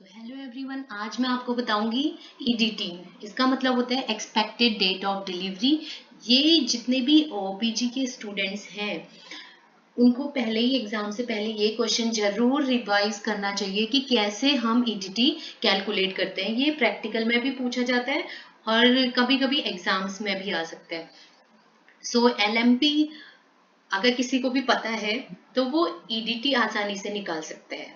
Hello everyone, आज मैं आपको बताऊंगी ईडीटी। इसका मतलब होता है एक्सपेक्टेड डेट ऑफ डिलीवरी। ये जितने भी ओपीजी के स्टूडेंट्स हैं उनको पहले ही एग्जाम से पहले ये क्वेश्चन जरूर रिवाइज करना चाहिए कि कैसे हम ईडीटी कैलकुलेट करते हैं। ये प्रैक्टिकल में भी पूछा जाता है और कभी कभी एग्जाम्स में भी आ सकता है। सो एलएमपी अगर किसी को भी पता है तो वो ईडीटी आसानी से निकाल सकता है।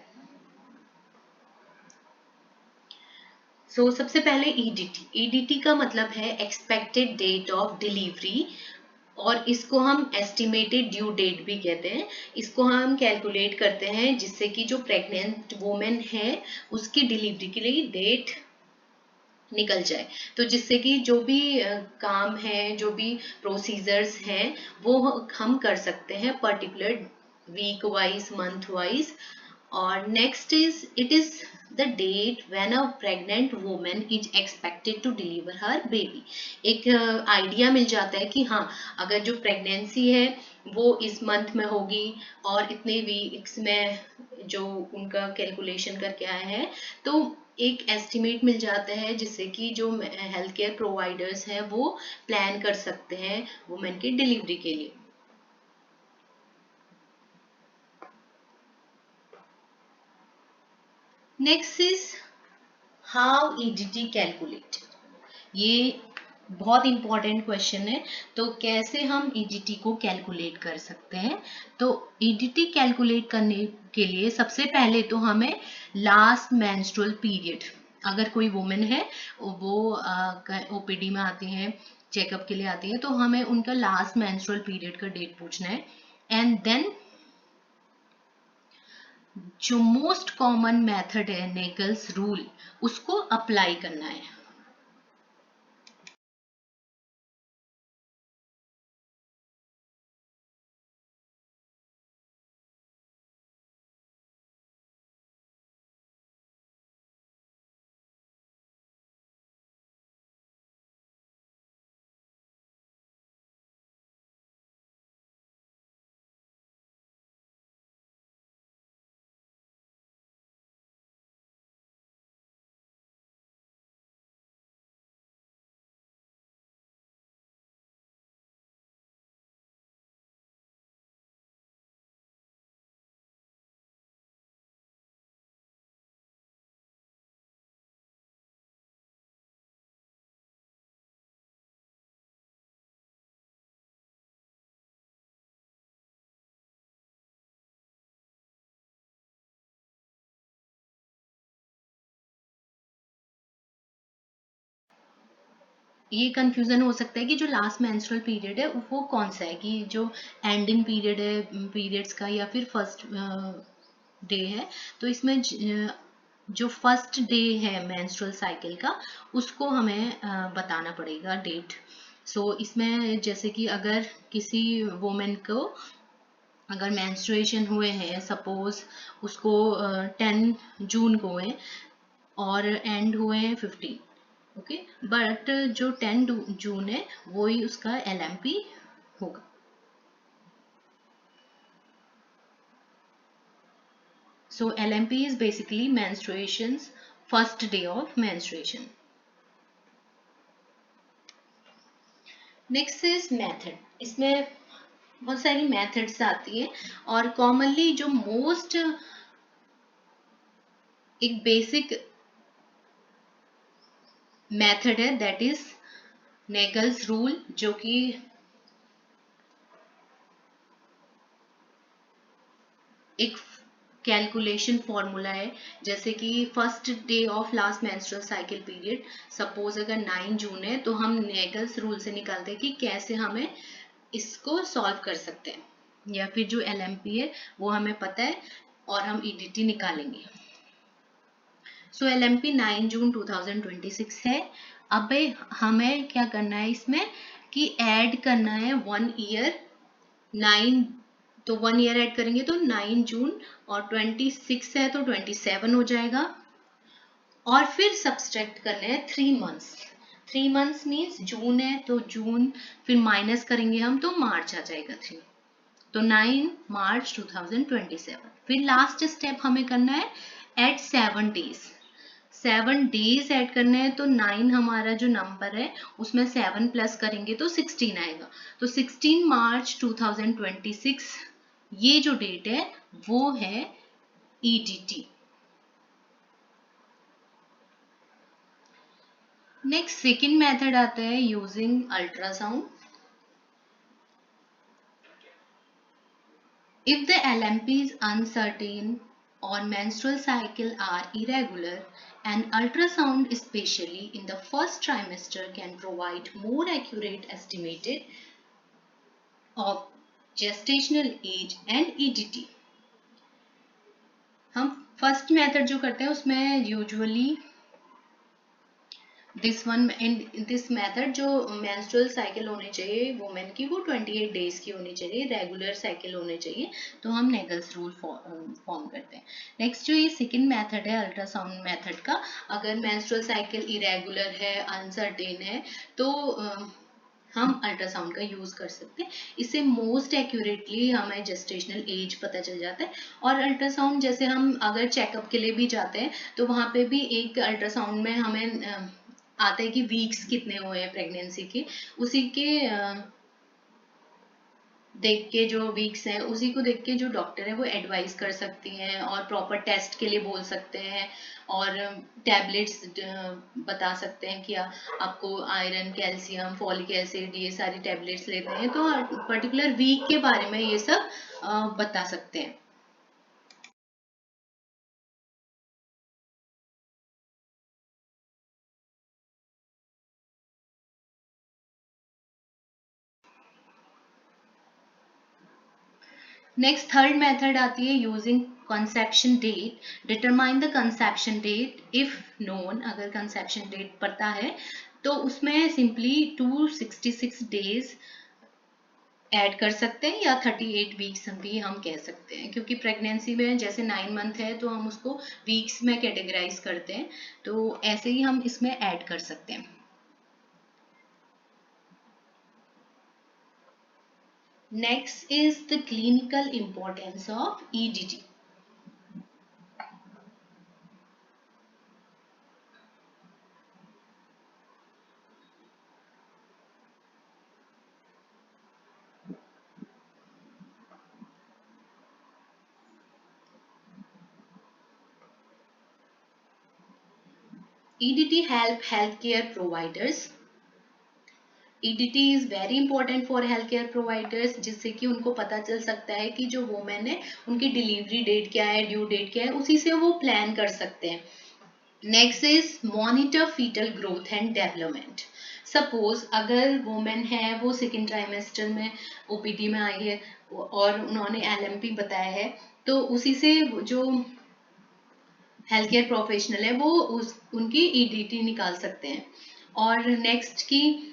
सबसे पहले ईडीटी का मतलब है एक्सपेक्टेड डेट ऑफ डिलीवरी और इसको हम एस्टिमेटेड ड्यू डेट भी कहते हैं। इसको हम कैलकुलेट करते हैं जिससे कि जो प्रेग्नेंट वुमेन है उसकी डिलीवरी के लिए डेट निकल जाए। तो जिससे कि जो भी काम है, जो भी प्रोसीजर्स हैं वो हम कर सकते हैं particular week wise, month wise. और next is it is the date when a pregnant woman is expected to deliver her baby. एक आइडिया मिल जाता है कि हाँ, अगर जो प्रेगनेंसी है वो इस मंथ में होगी और इतने वीक्स में जो उनका कैलकुलेशन करके आया है, तो एक एस्टिमेट मिल जाता है जिससे कि जो हेल्थ केयर प्रोवाइडर्स हैं वो प्लान कर सकते हैं वुमेन की डिलीवरी के लिए। Next is how EDT calculate. ये बहुत इंपॉर्टेंट क्वेश्चन है। तो कैसे हम ईडीटी को कैलकुलेट कर सकते हैं? तो ईडीटी कैलकुलेट करने के लिए सबसे पहले तो हमें लास्ट मेंस्ट्रुअल पीरियड, अगर कोई वुमेन है वो ओपीडी में आती हैं, चेकअप के लिए आती है, तो हमें उनका लास्ट मेंस्ट्रुअल पीरियड का डेट पूछना है। एंड देन जो मोस्ट कॉमन मेथड है नेगल्स रूल, उसको अप्लाई करना है। ये कंफ्यूजन हो सकता है कि जो लास्ट मेंस्ट्रुअल पीरियड है वो कौन सा है, कि जो एंडिंग पीरियड है पीरियड्स का या फिर फर्स्ट डे है। तो इसमें जो फर्स्ट डे है मेंस्ट्रुअल साइकिल का उसको हमें बताना पड़ेगा डेट। इसमें जैसे कि अगर किसी वुमेन को अगर मेंस्ट्रुएशन हुए हैं, सपोज उसको 10 जून को हुए और एंड हुए हैं 15, ओके, बट जो 10 जून है वो ही उसका एलएमपी होगा। So LMP is basically menstruations first day of menstruation. Next is method. इसमें बहुत सारी मेथड्स आती है और कॉमनली जो मोस्ट एक बेसिक मेथड है दैट इज नेगल्स रूल, जो कि एक कैलकुलेशन फॉर्मूला है। जैसे कि first day of last menstrual cycle period, suppose अगर 9 जून है तो हम नेगल्स रूल से निकालते हैं कि कैसे हमें इसको सॉल्व कर सकते हैं, या फिर जो एलएमपी है वो हमें पता है और हम ईडीटी निकालेंगे। एलएमपी 9 जून 2026 है। अब हमें क्या करना है इसमें कि ऐड करना है 1 ईयर। 9 तो 1 ईयर ऐड करेंगे तो 9 जून, और 26 है तो 27 हो जाएगा। और फिर सब्सट्रैक्ट करने हैं 3 मंथ्स। 3 मंथ्स मीन्स जून है तो जून, फिर माइनस करेंगे हम तो मार्च आ जाएगा 3, तो 9 मार्च 2027। फिर लास्ट स्टेप हमें करना है एट 7 डेज। 7 डेज ऐड करने हैं तो 9 हमारा जो नंबर है उसमें 7 प्लस करेंगे तो 16 आएगा। तो 16 मार्च 2026 ये जो डेट है वो है ईडीटी। नेक्स्ट सेकेंड मेथड आता है using ultrasound. If the LMP is uncertain or menstrual cycle are irregular, an ultrasound, especially in the first trimester, can provide more accurate estimated of gestational age and EDT. हम first method जो करते हैं उसमें usually this method जो menstrual cycle होनी चाहिए women की वो 28 डेज की होनी चाहिए, रेगुलर साइकिल होने चाहिए, तो हम नेगल्स रूल फॉर्म करते हैं। नेक्स्ट जो ये सेकंड मेथड है अल्ट्रासाउंड मेथड का, अगर मेंस्ट्रुअल साइकिल इरेगुलर है, अनसर्टेन है, तो हम अल्ट्रासाउंड का यूज कर सकते हैं। इससे मोस्ट एक्यूरेटली हमें जेस्टेशनल एज पता चल जाता है। और अल्ट्रासाउंड जैसे हम अगर चेकअप के लिए भी जाते हैं तो वहां पे भी एक अल्ट्रासाउंड में हमें आता है कि वीक्स कितने हुए हैं प्रेगनेंसी के, उसी के देख के जो वीक्स हैं उसी को देख के जो डॉक्टर है वो एडवाइस कर सकती हैं और प्रॉपर टेस्ट के लिए बोल सकते हैं और टैबलेट्स बता सकते हैं कि आपको आयरन, कैल्शियम, फॉलिक एसिड ये सारी टैबलेट्स लेते हैं तो पर्टिकुलर वीक के बारे में ये सब बता सकते हैं। नेक्स्ट थर्ड मेथड आती है using conception date. Determine the conception date if known, अगर कंसेप्शन डेट पता है तो उसमें सिंपली 266 डेज ऐड कर सकते हैं या 38 वीक्स भी हम कह सकते हैं, क्योंकि प्रेगनेंसी में जैसे 9 मंथ है तो हम उसको वीक्स में कैटेगराइज करते हैं, तो ऐसे ही हम इसमें ऐड कर सकते हैं। Next is the clinical importance of EDT. EDT help healthcare providers. EDT is very important for healthcare providers, जिससे कि उनको पता चल सकता है कि जो वोमेन है उनकी डिलीवरी डेट क्या है, ड्यू डेट क्या है, उसी से वो प्लान कर सकते हैं। Next is monitor fetal growth and development. Suppose अगर वुमेन है वो सेकेंड ट्राइमेस्टर में ओपीडी में आई है और उन्होंने एलएमपी बताया है, तो उसी से जो हेल्थ केयर प्रोफेशनल है वो उनकी ईडीटी निकाल सकते हैं। और नेक्स्ट की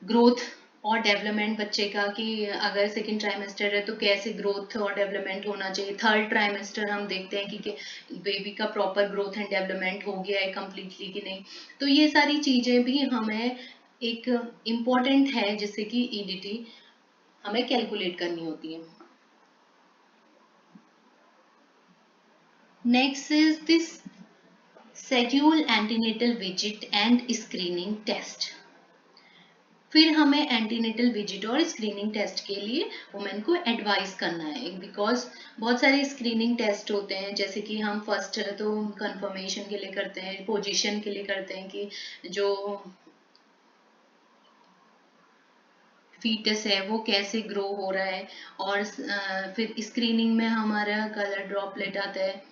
ग्रोथ और डेवलपमेंट बच्चे का, कि अगर सेकेंड ट्राइमेस्टर है तो कैसे ग्रोथ और डेवलपमेंट होना चाहिए। थर्ड ट्राइमेस्टर हम देखते हैं कि बेबी का प्रॉपर ग्रोथ एंड डेवलपमेंट हो गया है कम्प्लीटली कि नहीं। तो ये सारी चीजें भी हमें एक इम्पॉर्टेंट है जिससे कि ईडीटी हमें कैलकुलेट करनी होती है। Next is this schedule antenatal visit and screening test. फिर हमें एंटीनेटल विजिट और स्क्रीनिंग टेस्ट के लिए वुमेन को एडवाइस करना है, बिकॉज बहुत सारे स्क्रीनिंग टेस्ट होते हैं, जैसे कि हम फर्स्ट तो कंफर्मेशन के लिए करते हैं, पोजीशन के लिए करते हैं कि जो फीटस है वो कैसे ग्रो हो रहा है, और फिर स्क्रीनिंग में हमारा कलर ड्रॉपलेट आता है।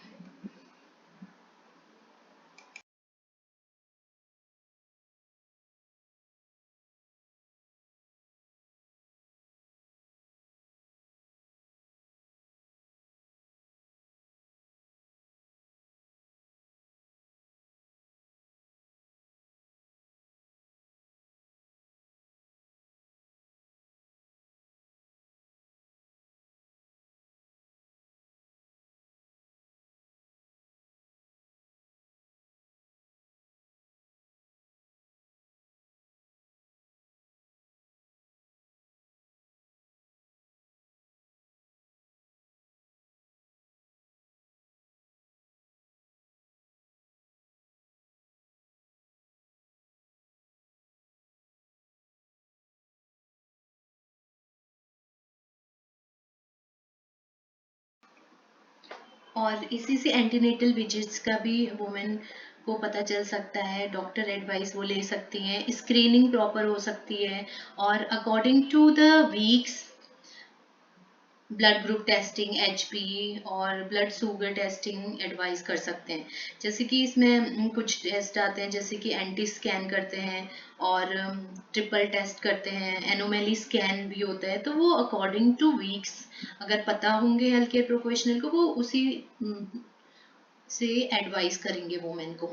और इसी से एंटीनेटल विजिट्स का भी वुमेन को पता चल सकता है, डॉक्टर एडवाइस वो ले सकती हैं, स्क्रीनिंग प्रॉपर हो सकती है, और according to the weeks blood group testing, HP और ब्लड शुगर टेस्टिंग एडवाइस कर सकते हैं। जैसे कि इसमें कुछ टेस्ट आते हैं, जैसे कि एंटी स्कैन करते हैं और ट्रिपल टेस्ट करते हैं, एनोमेली स्कैन भी होता है। तो वो अकॉर्डिंग टू वीक्स अगर पता होंगे हेल्थ केयर प्रोफेशनल को, वो उसी से एडवाइस करेंगे वुमेन को।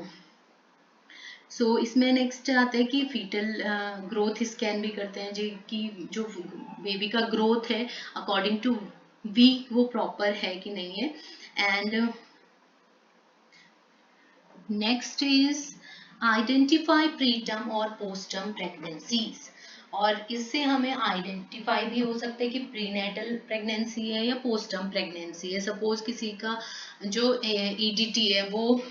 सो इसमें नेक्स्ट आता है कि फीटल ग्रोथ स्कैन भी करते हैं, जी कि जो बेबी का ग्रोथ है अकॉर्डिंग टू वीक वो प्रॉपर है कि नहीं है। And next is identify preterm और पोस्टर्म प्रेगनेंसीज, और इससे हमें आइडेंटिफाई भी हो सकता है कि प्रीनेटल प्रेगनेंसी है या पोस्टर्म प्रेगनेंसी है। सपोज किसी का जो EDT है वो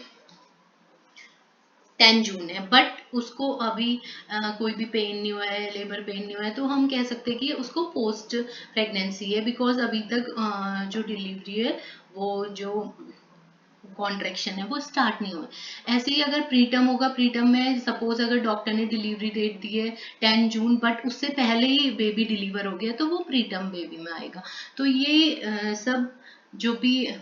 10 जून है, बट उसको अभी कोई भी पेन नहीं हुआ है, लेबर पेन नहीं हुआ है, तो हम कह सकते हैं कि उसको पोस्ट प्रेगनेंसी है, बिकॉज अभी तक जो डिलीवरी है वो जो कॉन्ट्रेक्शन है वो स्टार्ट नहीं हुआ। ऐसे ही अगर प्रीटर्म होगा, प्रीटर्म में सपोज अगर डॉक्टर ने डिलीवरी डेट दी है 10 जून, बट उससे पहले ही बेबी डिलीवर हो गया, तो वो प्रीटर्म बेबी में आएगा। तो ये सब जो भी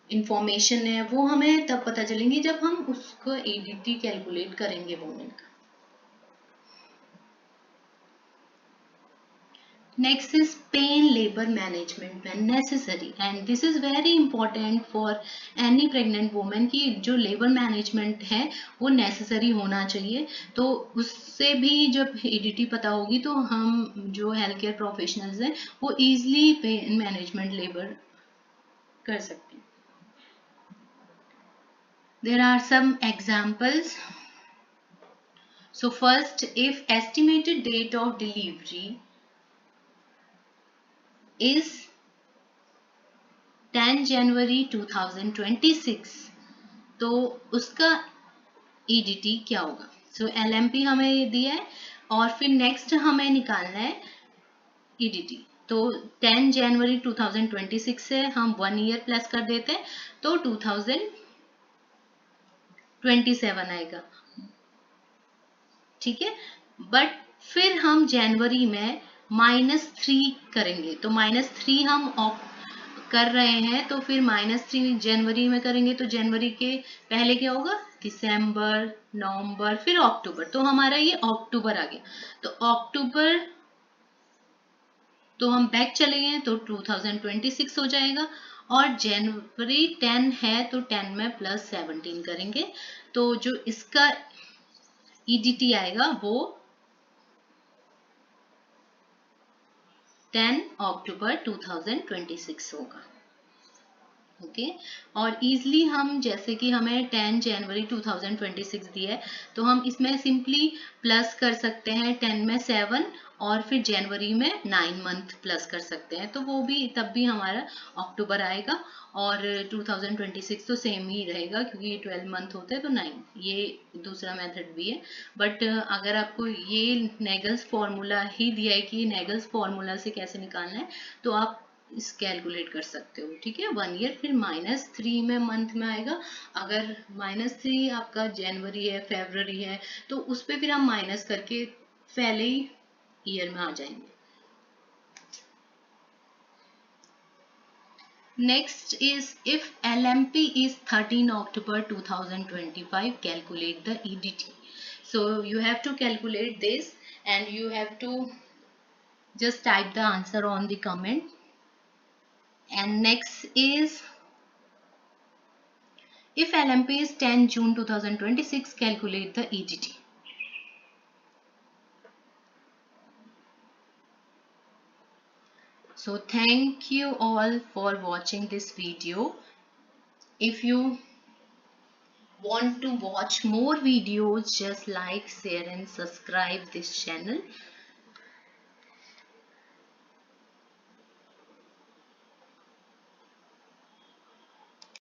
इंफॉर्मेशन है वो हमें तब पता चलेंगी जब हम उसको EDT कैलकुलेट करेंगे वुमेन का। Next is pain labour management when necessary, and this is very important for any pregnant woman कि जो लेबर मैनेजमेंट है वो नेसेसरी होना चाहिए। तो उससे भी जब EDT पता होगी तो हम जो हेल्थ केयर प्रोफेशनल्स हैं वो ईजिली पेन मैनेजमेंट लेबर कर सकते हैं। There are some examples. So first, if estimated date of delivery is 10 January 2026, तो उसका EDT क्या होगा? So LMP हमें ये दिया है और फिर नेक्स्ट हमें निकालना है EDT। तो 10 जनवरी 2026 से हम 1 ईयर प्लस कर देते हैं तो 2027 आएगा, ठीक है। बट फिर हम जनवरी में -3 करेंगे, तो -3 हम कर रहे हैं, तो फिर -3 जनवरी में करेंगे, तो जनवरी के पहले क्या होगा? दिसंबर, नवंबर, फिर अक्टूबर, तो हमारा ये अक्टूबर आ गया। तो अक्टूबर तो हम बैक चले गए तो 2026 हो जाएगा, और जनवरी 10 है तो 10 में +17 करेंगे, तो जो इसका EDT आएगा वो 10 अक्टूबर 2026 होगा। ओके और इजली हम जैसे कि हमें 10 जनवरी 2026 दिया है, तो हम इसमें सिंपली प्लस कर सकते हैं 10 में 7 और फिर जनवरी में 9 मंथ प्लस कर सकते हैं, तो वो भी तब भी हमारा अक्टूबर आएगा। और 2026 तो सेम ही रहेगा क्योंकि 12 मंथ होते हैं, तो 9, ये दूसरा मेथड भी है। बट अगर आपको ये नेगल्स फॉर्मूला ही दिया है कि नेगल्स फॉर्मूला से कैसे निकालना है, तो आप इस कैलकुलेट कर सकते हो, ठीक है। 1 ईयर फिर -3 में मंथ में आएगा। अगर -3 आपका जनवरी है, फरवरी है, तो उस पर फिर हम माइनस करके पहले ही ईयर में आ जाएंगे। Next is if LMP is 13 October 2025, calculate the EDT. So you have to calculate this and you have to just type the answer on the comment. And next is if LMP is 10 June 2026, calculate the EDT. So thank you all for watching this video. If you want to watch more videos, just like, share and subscribe this channel.